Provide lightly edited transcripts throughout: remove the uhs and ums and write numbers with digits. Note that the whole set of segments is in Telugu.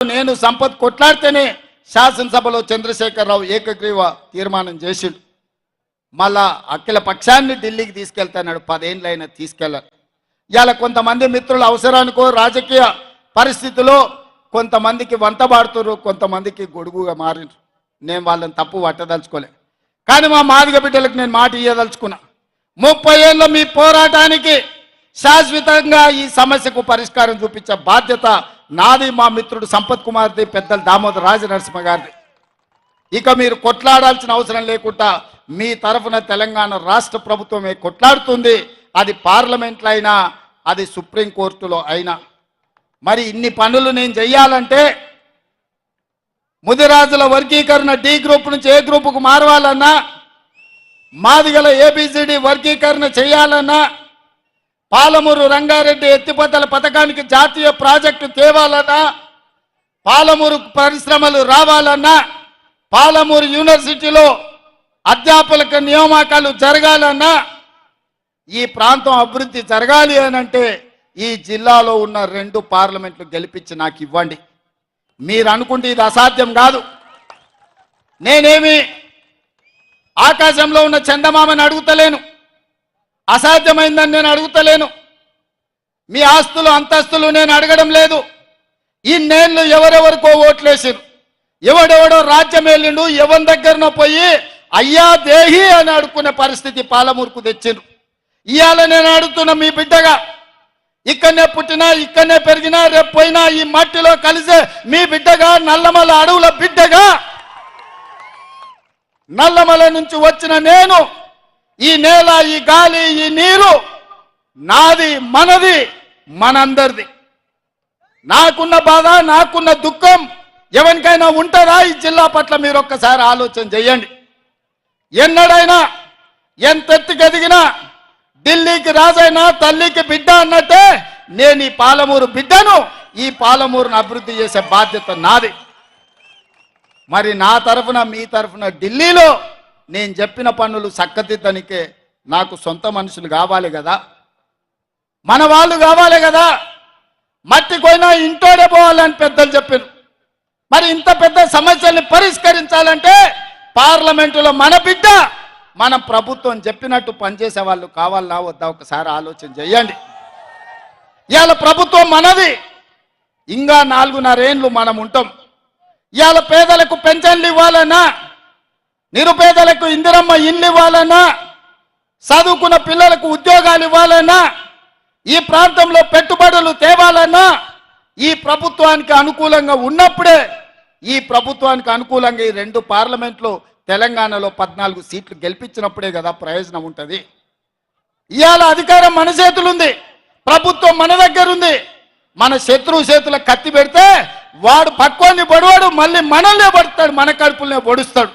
నేను సంపత్ కొట్లాడితేనే శాసనసభలో చంద్రశేఖరరావు ఏకగ్రీవ తీర్మానం చేసిండు. మళ్ళా అఖిల పక్షాన్ని ఢిల్లీకి తీసుకెళ్తాడు. 10 ఏళ్ళైనా తీసుకెళ్ళాలి. ఇవాళ కొంతమంది మిత్రుల అవసరానికో రాజకీయ పరిస్థితిలో కొంతమందికి వంతబాడుతున్నారు, కొంతమందికి గొడుగుగా మారినారు. నేను వాళ్ళని తప్పు పట్టదలుచుకోలే. కానీ మా మాదిగ బిడ్డలకు నేను మాట ఇయ్యదలుచుకున్నా. 30 ఏళ్ళ మీ పోరాటానికి శాశ్వతంగా ఈ సమస్యకు పరిష్కారం చూపించే బాధ్యత నాది, మా మిత్రుడు సంపత్ కుమార్ది, పెద్దలు దామోదర్ రాజనరసింహ గారిది. ఇక మీరు కొట్లాడాల్సిన అవసరం లేకుండా మీ తరఫున తెలంగాణ రాష్ట్ర ప్రభుత్వమే కొట్లాడుతుంది. అది పార్లమెంట్లో అయినా, అది సుప్రీంకోర్టులో అయినా. మరి ఇన్ని పనులు నేను చెయ్యాలంటే ముదిరాజుల వర్గీకరణ డి గ్రూప్ నుంచి ఏ గ్రూపుకు మారవాలన్నా, మాదిగల ఏబిసిడి వర్గీకరణ చేయాలన్నా, పాలమూరు రంగారెడ్డి ఎత్తిపోతల పథకానికి జాతీయ ప్రాజెక్టు తేవాలన్నా, పాలమూరు పరిశ్రమలు రావాలన్నా, పాలమూరు యూనివర్సిటీలో అధ్యాపకుల నియామకాలు జరగాలన్నా, ఈ ప్రాంతం అభివృద్ధి జరగాలి అనంటే ఈ జిల్లాలో ఉన్న 2 పార్లమెంట్లు గెలిపించి నాకు ఇవ్వండి. మీరు అనుకుంటే ఇది అసాధ్యం కాదు. నేనేమి ఆకాశంలో ఉన్న చందమామని అడుగుతలేను, అసాధ్యమైందని నేను అడుగుతలేను. మీ ఆస్తులు అంతస్తులు నేను అడగడం లేదు. ఇన్నేళ్ళు ఎవరెవరికో ఓట్లేసారు, ఎవడెవడో రాజ్యం వెళ్ళిండు, ఎవరి దగ్గరనో పోయి అయ్యా దేహి అని అడుక్కునే పరిస్థితి పాలమూరుకు తెచ్చిండ్రు. ఇవాళ నేను అడుగుతున్న మీ బిడ్డగా, ఇక్కడనే పుట్టినా ఇక్కడనే పెరిగినా రేపు పోయినా ఈ మట్టిలో కలిసే మీ బిడ్డగా, నల్లమల అడవుల బిడ్డగా, నల్లమల నుంచి వచ్చిన నేను ఈ నేల, ఈ గాలి, ఈ నీరు నాది, మనది, మనందరిది. నాకున్న బాధ, నాకున్న దుఃఖం ఎవరికైనా ఉంటుందా ఈ జిల్లా పట్ల? మీరు ఒక్కసారి ఆలోచన చేయండి. ఎన్నడైనా ఎంతెత్తుకు ఎదిగినా ఢిల్లీకి రాజైనా తల్లికి బిడ్డ అన్నట్టే నేను ఈ పాలమూరు బిడ్డను, ఈ పాలమూరును అభివృద్ధి చేసే బాధ్యత నాది. మరి నా తరఫున మీ తరఫున ఢిల్లీలో నేను చెప్పిన పనులు చక్కదిద్దనికే నాకు సొంత మనుషులు కావాలి కదా, మన వాళ్ళు కావాలి కదా. మట్టి పోయినా ఇంటోడే పోవాలని పెద్దలు చెప్పారు. మరి ఇంత పెద్ద సమస్యల్ని పరిష్కరించాలంటే పార్లమెంటులో మన బిడ్డ, మన ప్రభుత్వం చెప్పినట్టు పనిచేసే వాళ్ళు కావాలా వద్దా ఒకసారి ఆలోచన చేయండి. ఇవాళ ప్రభుత్వం మనది, ఇంకా 4.5 ఏళ్ళు మనం ఉంటాం. ఇవాళ పేదలకు పెన్షన్లు ఇవ్వాలన్నా, నిరుపేదలకు ఇందిరమ్మ ఇల్లు ఇవ్వాలన్నా, చదువుకున్న పిల్లలకు ఉద్యోగాలు ఇవ్వాలన్నా, ఈ ప్రాంతంలో పెట్టుబడులు తేవాలన్నా, ఈ ప్రభుత్వానికి అనుకూలంగా ఉన్నప్పుడే, ఈ ప్రభుత్వానికి అనుకూలంగా ఈ 2 పార్లమెంట్లో తెలంగాణలో 14 సీట్లు గెలిపించినప్పుడే కదా ప్రయోజనం ఉంటుంది. ఇవాళ అధికారం మన చేతులుంది, ప్రభుత్వం మన దగ్గర ఉంది. మన శత్రువు చేతుల కత్తి పెడితే వాడు పక్వాన్ని పొడవాడు, మళ్ళీ మనల్నే పడతాడు, మన కడుపులనే పొడుస్తాడు.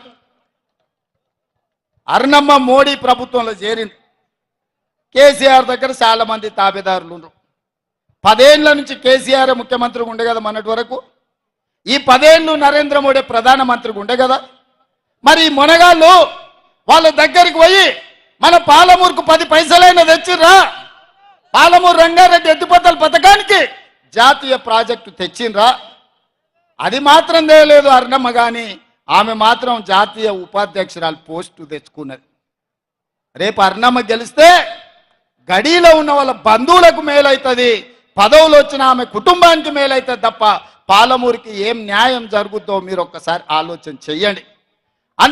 అరుణమ్మ మోడీ ప్రభుత్వంలో చేరింది. కేసీఆర్ దగ్గర చాలా మంది తాబేదారులు ఉన్నారు. 10 ఏళ్ల నుంచి కేసీఆర్ ముఖ్యమంత్రిగా ఉండే కదా మొన్నటి వరకు. ఈ 10 ఏళ్ళు నరేంద్ర మోడీ ప్రధానమంత్రిగా ఉండే కదా. మరి మొనగాళ్ళు వాళ్ళ దగ్గరికి పోయి మన పాలమూరుకు 10 పైసలైనా తెచ్చిర్రా, పాలమూరు రంగారెడ్డి ఎత్తిపోతల పథకానికి జాతీయ ప్రాజెక్టు తెచ్చిండ్రా? అది మాత్రం తెలియలేదు అరుణమ్మ, కానీ ఆమె మాత్రం జాతీయ ఉపాధ్యక్షురాలు పోస్టు తెచ్చుకున్నది. రేపు అరుణమ్మ గెలిస్తే గడిలో ఉన్న వాళ్ళ బంధువులకు మేలవుతుంది, పదవులు వచ్చిన ఆమె కుటుంబానికి మేలవుతుంది తప్ప పాలమూరుకి ఏం న్యాయం జరుగుద్దో మీరు ఒక్కసారి ఆలోచన చెయ్యండి.